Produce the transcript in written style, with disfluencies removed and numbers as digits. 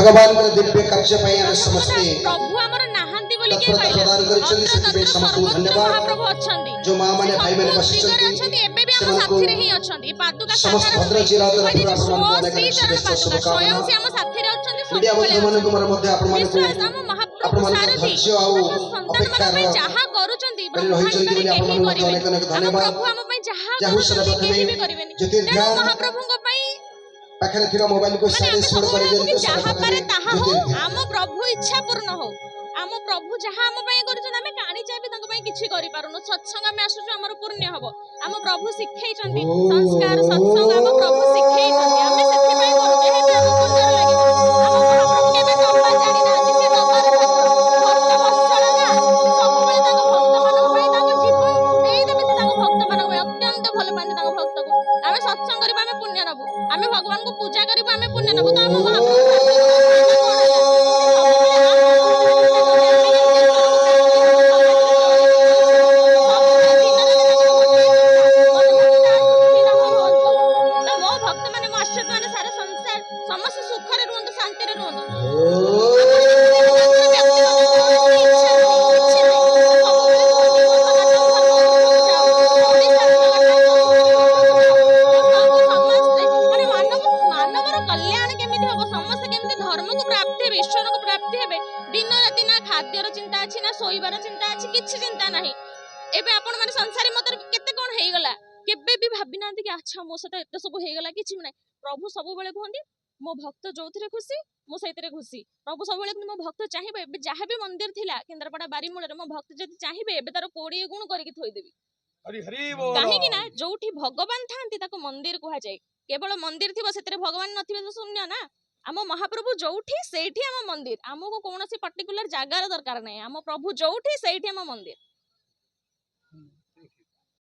भगवान के दिव्य कार्य पाई हम समस्ते प्रभु हमर नाहंती बोली के तत्परता प्रदान करिसेंती से समस्त धन्यवाद महाप्रभु अछंती जो मां माने भाई माने बसिसेंती अछंती एबे भी हम साथी रे ही अछंती पादुका समस्त भद्र चिरात रखु आपण माने अनेक शुभेच्छा स्वयं शुभकामना से हम साथी रे अछंती मीडिया बंधु मानक मोर मध्ये आपण मानक विश्वास हम महाप्रभु सारथी धैर्य आउ संतान मन जहा करूचंती रहिचंती बोली आपण मानक अनेक अनेक धन्यवाद प्रभु हम पई जहा जाहु सर्वप्रथमे भी करिवेनी ज्योतिर्ध्यान महाप्रभु को पई पाखरे थिबा मोबाइल को साइलेंस मोड करि देते जहा पारे ताहा हो ज्योतिर्ध्यान हम प्रभु इच्छा पूर्ण हो हम प्रभु जहा हम पई करूछन हम काणी चाबी तंग पई किछि करि पारुनो सत्संग में आसुछु हमर पुण्य हबो हम प्रभु शिखैचंती संस्कार सत्संग हम प्रभु शिखैचंती हम सेति पई करूछे हे हम पुण्य लागि हम प्रभु केबे दबा जानि ना से दबार भक्त वत्सल ना सब बेले ताको भक्त मानक पई ताको जीवन देई देबे से ताको भक्त मानक पई अत्यंत भल पानी ताको भक्त को हम सत्संग करबा हम पुण्य नबु हम भगवान को पूजा करबा हम पुण्य नबु तो हम महाप्रभु समस्त सुखरे रुहंतु शांति रे रुहंतु मानवर कल्याण केमिति हबो समस्त केमिति धर्म को प्राप्ति हेबे ईश्वर को प्राप्ति हेबे दिन राति ना खाद्यर चिंता अछि ना सोइबार चिंता अछि किछि चिंता नाही एबे आपण माने संसारी मतर केते कोन हेई गला केबे भी भाबी नांती कि अच्छा मो सते एते सब हेई गला किछि नै प्रभु सब बेले कहंती मो भक्त जोथिरे खुशी मो सहितरे खुशी प्रभु सब बेले मो भक्त चाहिबे एबे जहा भी मंदिर थिला केंद्रापड़ा बारी मूल रे मो भक्त जति चाहिबे एबे तार 20 गुण करके थोई देबी हरि हरि बोल काहे कि ना जोठी भगवान थांती ताको मंदिर कहा जाय केवल मंदिर थिबो सेतरे भगवान नथिबे तो शून्य ना आम महाप्रभु जोठी सेठी आम मंदिर आमको कौन पर्टिकुलर जगार दरकार नहीं आम प्रभु जोठी सेठी आम मंदिर